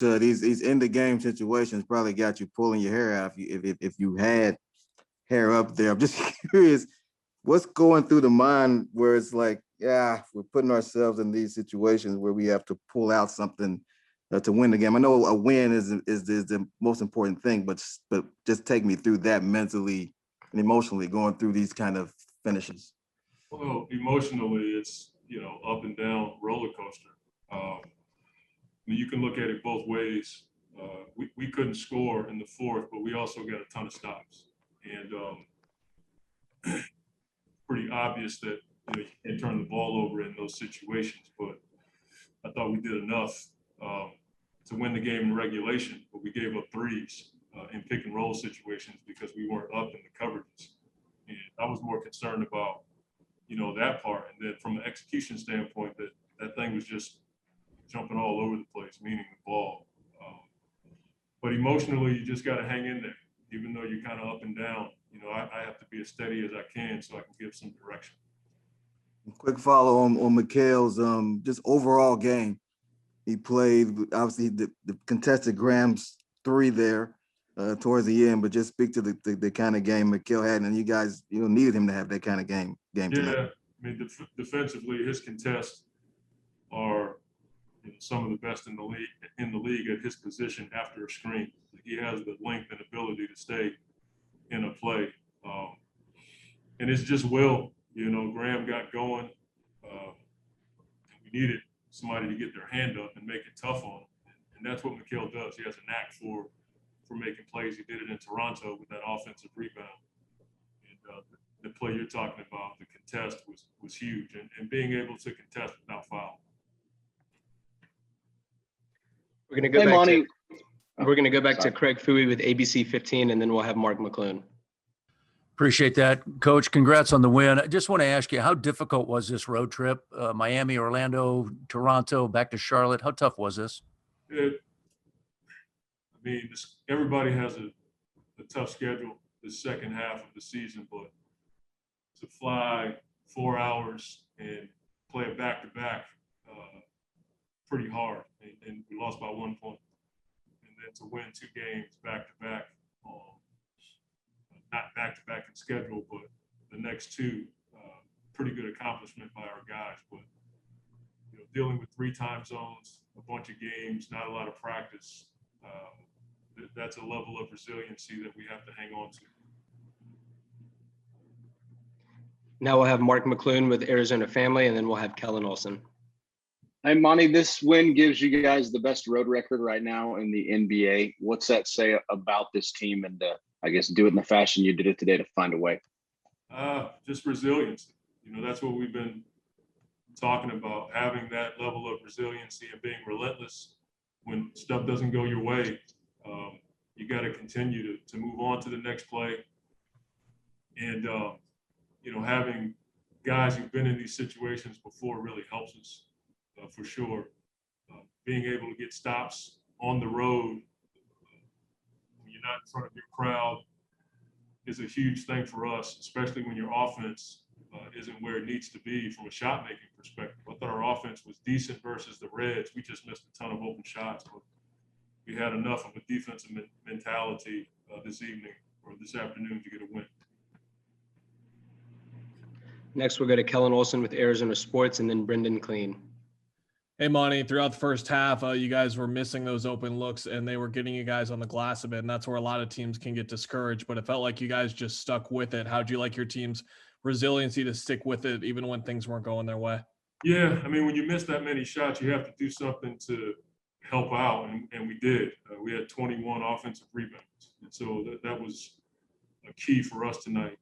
these end of game situations probably got you pulling your hair out if you had hair up there. I'm just curious, what's going through the mind where it's like, yeah, we're putting ourselves in these situations where we have to pull out something to win the game. I know a win is the most important thing, but just take me through that mentally and emotionally going through these kind of finishes. Well, emotionally, it's, up and down roller coaster. You can look at it both ways. We couldn't score in the fourth, but we also got a ton of stops. And pretty obvious that you can't turn the ball over in those situations. But I thought we did enough to win the game in regulation, but we gave up threes in pick and roll situations because we weren't up in the coverages. And I was more concerned about, that part. And then from an execution standpoint, that thing was just jumping all over the place, meaning the ball. But emotionally, you just got to hang in there, even though you're kind of up and down. I have to be as steady as I can so I can give some direction. Quick follow on Mikal's just overall game. He played, obviously, the contested Graham's three there towards the end, but just speak to the kind of game Mikal had, and you guys needed him to have that kind of game tonight. Yeah, I mean, defensively, his contests are some of the best in the league at his position after a screen. He has the length and ability to stay in a play, and it's just will. Graham got going. We needed somebody to get their hand up and make it tough on him, and that's what Mikal does. He has a knack for making plays. He did it in Toronto with that offensive rebound. And the play you're talking about, the contest was huge, and being able to contest without foul. We're going to go back to Craig Fouie with ABC 15, and then we'll have Mark McClune. Appreciate that, Coach. Congrats on the win. I just want to ask you, how difficult was this road trip? Miami, Orlando, Toronto, back to Charlotte. How tough was this? Everybody has a tough schedule the second half of the season, but to fly 4 hours and play it back-to-back, pretty hard. And we lost by 1 point. And then to win 2 games back-to-back, not back-to-back in schedule, but the next 2, pretty good accomplishment by our guys. But, dealing with 3 time zones, a bunch of games, not a lot of practice, that's a level of resiliency that we have to hang on to. Now we'll have Mark McClune with Arizona Family, and then we'll have Kellen Olson. Hey, Monty, this win gives you guys the best road record right now in the NBA. What's that say about this team and, I guess, do it in the fashion you did it today to find a way? Just resilience. That's what we've been talking about, having that level of resiliency and being relentless when stuff doesn't go your way. You got to continue to move on to the next play. And, having guys who've been in these situations before really helps us for sure. Being able to get stops on the road when you're not in front of your crowd is a huge thing for us, especially when your offense isn't where it needs to be from a shot-making perspective. I thought our offense was decent versus the Reds. We just missed a ton of open shots. But we had enough of a defensive mentality this evening or this afternoon to get a win. Next, we'll go to Kellen Olson with Arizona Sports, and then Brendan Clean. Hey, Monty, throughout the first half, you guys were missing those open looks, and they were getting you guys on the glass a bit, and that's where a lot of teams can get discouraged, but it felt like you guys just stuck with it. How'd you like your team's resiliency to stick with it even when things weren't going their way? Yeah, when you miss that many shots, you have to do something to help out, and we did. We had 21 offensive rebounds, and so that was a key for us tonight,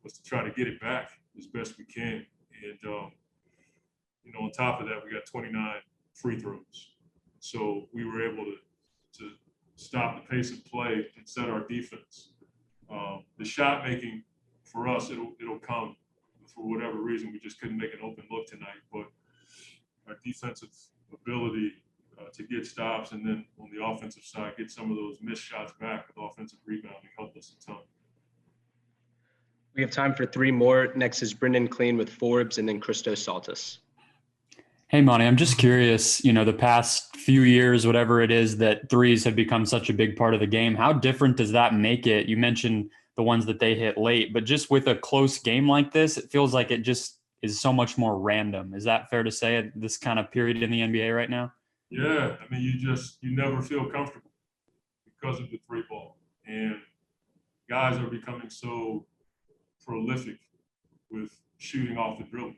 was to try to get it back as best we can. And, on top of that, we got 29 free throws. So we were able to stop the pace of play and set our defense. The shot making for us, it'll come. For whatever reason, we just couldn't make an open look tonight. But our defensive ability to get stops, and then on the offensive side, get some of those missed shots back with offensive rebounding helped us a ton. We have time for 3 more. Next is Brendan Clean with Forbes, and then Christos Saltis. Hey, Monty, I'm just curious, the past few years, whatever it is, that threes have become such a big part of the game. How different does that make it? You mentioned the ones that they hit late, but just with a close game like this, it feels like it just is so much more random. Is that fair to say at this kind of period in the NBA right now? Yeah, I mean, you never feel comfortable because of the three ball, and guys are becoming so prolific with shooting off the dribble.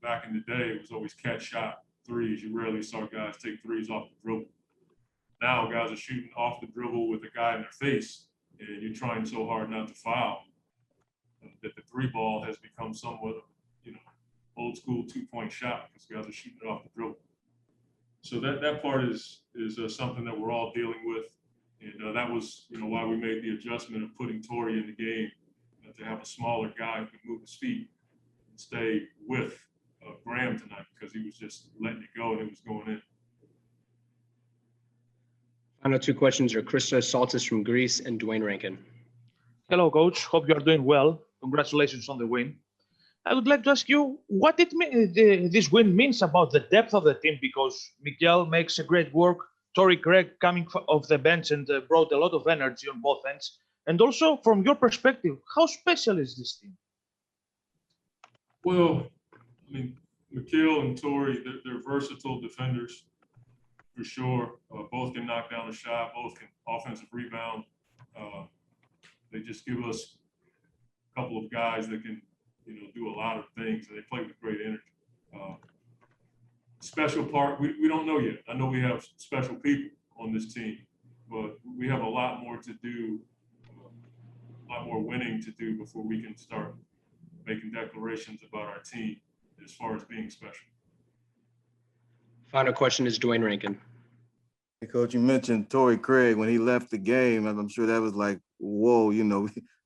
Back in the day, it was always catch shot threes. You rarely saw guys take threes off the dribble. Now guys are shooting off the dribble with a guy in their face, and you're trying so hard not to foul that the three ball has become somewhat, old school 2-point shot because guys are shooting it off the dribble. So that part is something that we're all dealing with, and that was why we made the adjustment of putting Torry in the game to have a smaller guy who can move his feet and stay with Graham tonight because he was just letting it go and it was going in. Final two questions are Christos Saltis from Greece and Dwayne Rankin. Hello, coach. Hope you are doing well. Congratulations on the win. I would like to ask you what this win means about the depth of the team, because Mikal makes a great work. Torry Craig coming off the bench and brought a lot of energy on both ends. And also, from your perspective, how special is this team? Well, I mean, Mikal and Torry, they're versatile defenders for sure. Both can knock down a shot. Both can offensive rebound. They just give us a couple of guys that can, do a lot of things, and they play with great energy. Special part, we don't know yet. I know we have special people on this team, but we have a lot more to do, a lot more winning to do before we can start making declarations about our team as far as being special. Final question is Dwayne Rankin. Hey, Coach, you mentioned Torry Craig when he left the game. I'm sure that was like, whoa, we'd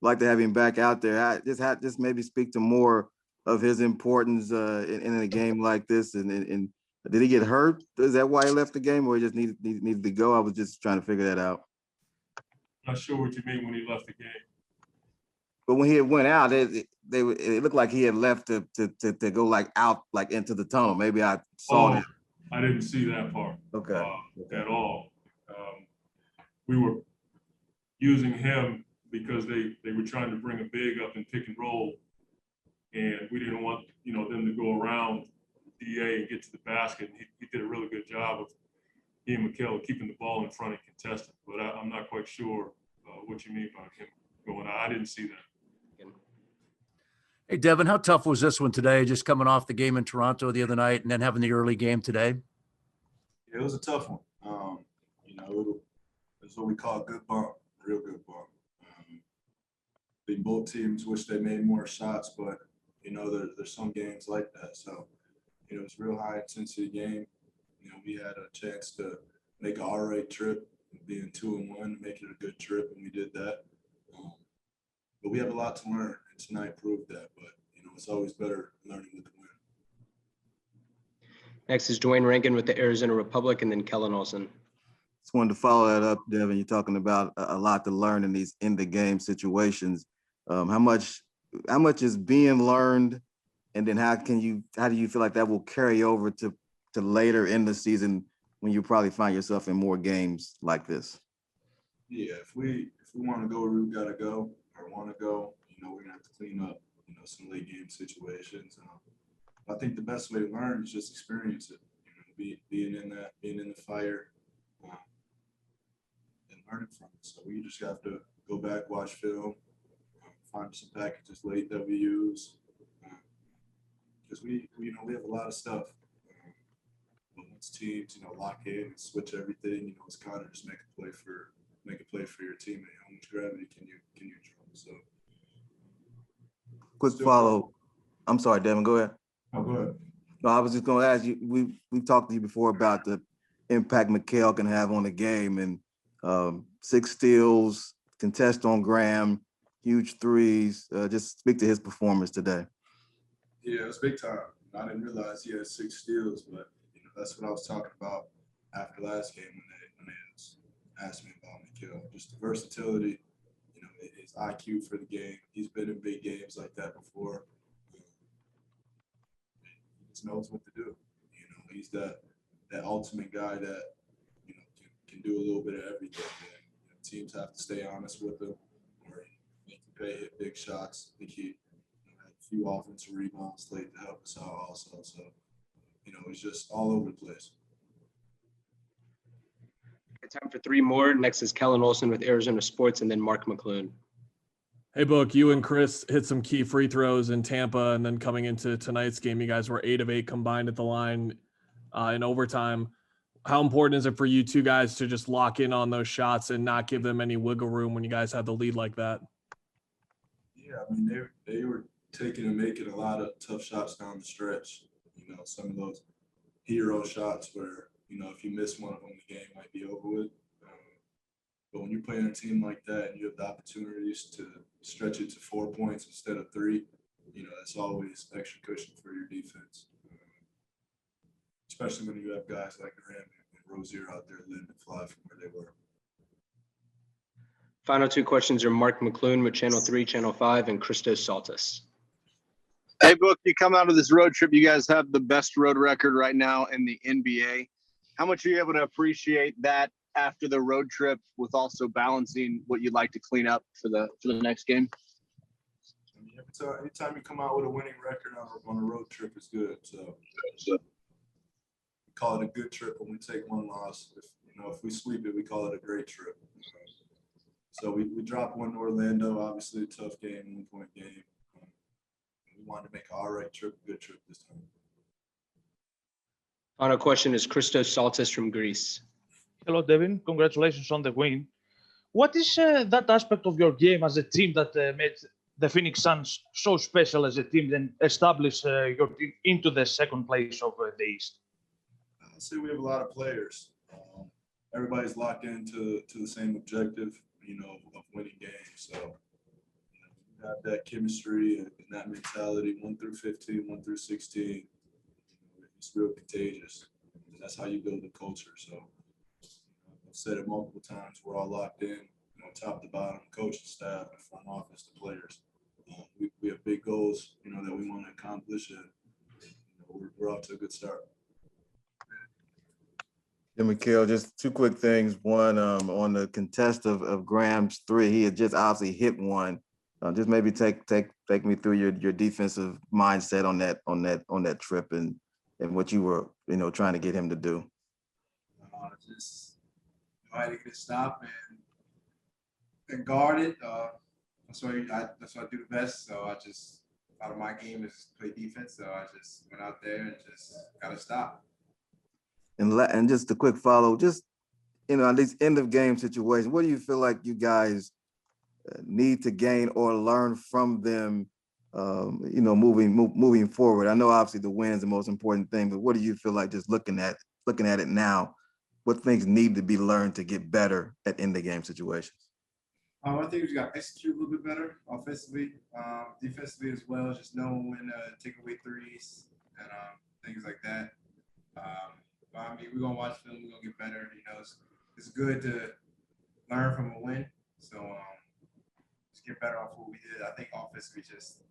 like to have him back out there. Just maybe speak to more of his importance in a game like this. And did he get hurt? Is that why he left the game, or he just needed to go? I was just trying to figure that out. Not sure what you mean when he left the game. But when he had went out, it looked like he had left to go like out like into the tunnel. Maybe I saw that. I didn't see that part. Okay. At all. We were using him because they were trying to bring a big up and pick and roll, and we didn't want them to go around DA and get to the basket. And he did a really good job of he and Mikal keeping the ball in front and contesting. But I'm not quite sure what you mean by him going out. I didn't see that. Hey, Devin, how tough was this one today, just coming off the game in Toronto the other night and then having the early game today? It was a tough one. It's what we call a good bump, real good bump. I think both teams wish they made more shots, but, there's some games like that. So, it's a real high intensity game. We had a chance to make an all-right trip, being 2-1, make it a good trip, and we did that. But we have a lot to learn, and tonight proved that. But, it's always better learning with the win. Next is Dwayne Rankin with the Arizona Republic, and then Kellen Olson. Just wanted to follow that up, Devin. You're talking about a lot to learn in these in-the-game situations. How much is being learned, and then how do you feel like that will carry over to later in the season when you probably find yourself in more games like this? Yeah, if we want to go where we got to go or want to go, we're gonna have to clean up, some late game situations. I think the best way to learn is just experience it. Being in the fire, and learning from it. So we just have to go back, watch film, find some packages late that we use, because we have a lot of stuff. But once teams, lock in and switch everything, it's kind of just make a play for your teammate. How much gravity can you draw? So, Quick follow. I'm sorry, Devin. Go ahead. Oh, go ahead. No, I was just going to ask you. We've talked to you before about the impact Mikal can have on the game, and 6 steals, contest on Graham, huge threes. Just speak to his performance today. Yeah, it was big time. I didn't realize he had 6 steals, but that's what I was talking about after last game when they asked me about Mikal. Just the versatility, his IQ for the game. He's been in big games like that before. He just knows what to do. he's that ultimate guy that can do a little bit of everything. And teams have to stay honest with him, or he can hit big shots. I think he had a few offensive rebounds late to help us out also. So he's just all over the place. Time for 3 more. Next is Kellen Olson with Arizona Sports, and then Mark McClune. Hey, Book, you and Chris hit some key free throws in Tampa, and then coming into tonight's game, you guys were 8 of 8 combined at the line in overtime. How important is it for you two guys to just lock in on those shots and not give them any wiggle room when you guys have the lead like that? Yeah, I mean, they were taking and making a lot of tough shots down the stretch. Some of those hero shots where, if you miss one of them, the game might be over with. But when you're playing a team like that and you have the opportunities to stretch it to 4 points instead of 3, that's always extra cushion for your defense. Especially when you have guys like Graham and Rozier out there letting it fly from where they were. Final 2 questions are Mark McClune with Channel 3, Channel 5, and Christos Saltis. Hey, Book, you come out of this road trip, you guys have the best road record right now in the NBA. How much are you able to appreciate that after the road trip with also balancing what you'd like to clean up for the next game? I mean, anytime you come out with a winning record on a road trip is good. So we call it a good trip when we take one loss. If we sweep it, we call it a great trip. So we dropped one to Orlando, obviously a tough game, 1-point game. We wanted to make an all right trip, a good trip this time. Final question is Christos Saltis from Greece. Hello, Devin. Congratulations on the win. What is that aspect of your game as a team that made the Phoenix Suns so special as a team and established your team into the second place of the East? I'd say we have a lot of players. Everybody's locked into the same objective, of winning games. So you have that chemistry and that mentality, 1 through 15, 1 through 16. It's real contagious. And that's how you build a culture. So I've said it multiple times. We're all locked in, top to bottom, coaching staff, and front office, the players. We have big goals, that we want to accomplish, and we're off to a good start. Yeah, Mikal, just 2 quick things. One, on the contest of Graham's 3, he had just obviously hit one. Just maybe take me through your defensive mindset on that trip and what you were trying to get him to do. Just try to get a stop and guard it. That's what I do the best. So I just part of my game is play defense. So I just went out there and just got to stop. And just a quick follow, just at these end of game situations, what do you feel like you guys need to gain or learn from them? Moving forward. I know obviously the win is the most important thing, but what do you feel like just looking at it now? What things need to be learned to get better at end of game situations? I think we got to execute a little bit better offensively, defensively as well. Just knowing when to take away threes and things like that. But I mean, we're gonna watch film. We're gonna get better. It's good to learn from a win. So just get better off what we did. I think offensively, just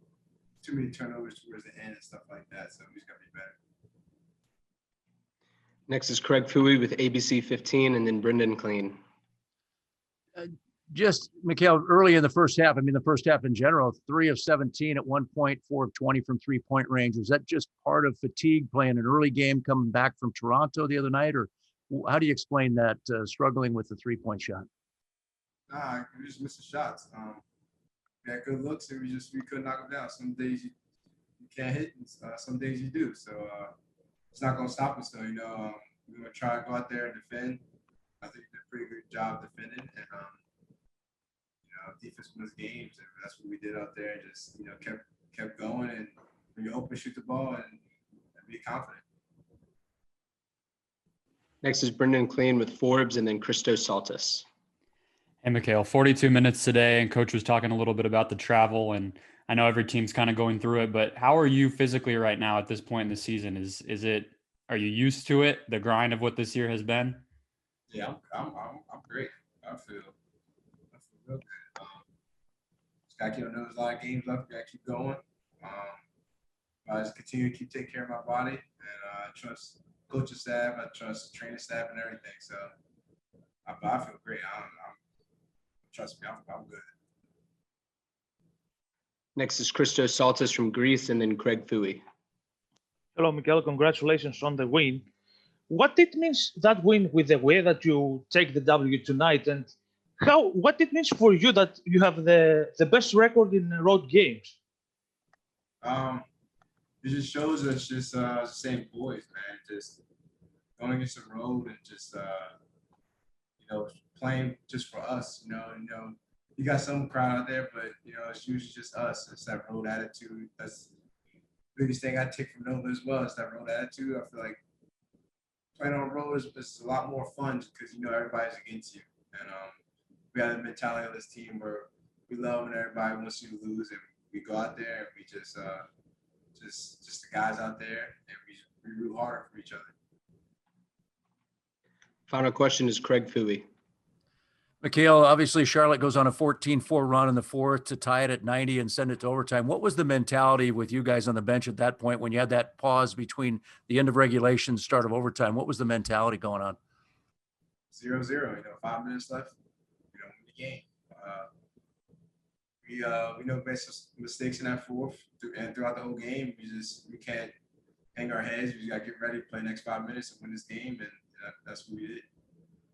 too many turnovers towards the end and stuff like that. So we just gotta be better. Next is Craig Fouie with ABC 15, and then Brendan Clean. Just, Mikal, early in the first half, the first half in general, 3 of 17 at 1 point, 4 of 20 from 3-point range. Was that just part of fatigue playing an early game coming back from Toronto the other night? Or how do you explain that struggling with the 3-point shot? Nah, we just missing shots. We had good looks and we couldn't knock them down. Some days you can't hit, and some days you do. So it's not going to stop us, though. We're going to try to go out there and defend. I think we did a pretty good job defending, and defense wins games, and that's what we did out there. Just kept going, and when you're open, shoot the ball and be confident. Next is Brendan Clean with Forbes, and then Christos Saltis. Hey, Mikal, 42 minutes today, and Coach was talking a little bit about the travel, and I know every team's kind of going through it, but how are you physically right now at this point in the season? Are you used to it, the grind of what this year has been? Yeah, I'm great. I feel real good. Just gotta there's a lot of games left. Gotta keep going. I just continue to taking care of my body and trust coaching staff. I trust the training staff and everything. So I feel great. Trust me, I'm good. Next is Christos Saltis from Greece, and then Craig Fouey. Hello, Mikal. Congratulations on the win. What it means, that win, with the way that you take the W tonight, and what it means for you that you have the best record in road games? It just shows us just the same boys, man. Just going against the road and just playing just for us. You got some crowd out there, but it's usually just us. It's that road attitude. That's the biggest thing I take from Nova as well. It's that road attitude. I feel like playing on the road is a lot more fun because everybody's against you, and we have the mentality of this team where we love when everybody wants you to lose, and we go out there and we just the guys out there, and we root harder for each other. Final question is Craig Fouey. Mikal, obviously Charlotte goes on a 14-4 run in the fourth to tie it at 90 and send it to overtime. What was the mentality with you guys on the bench at that point when you had that pause between the end of regulation and start of overtime? What was the mentality going on? 0-0, 5 minutes left, win the game. We know mistakes in that fourth, and throughout the whole game, we can't hang our heads. We just got to get ready, play the next 5 minutes, and win this game, and that's what we did.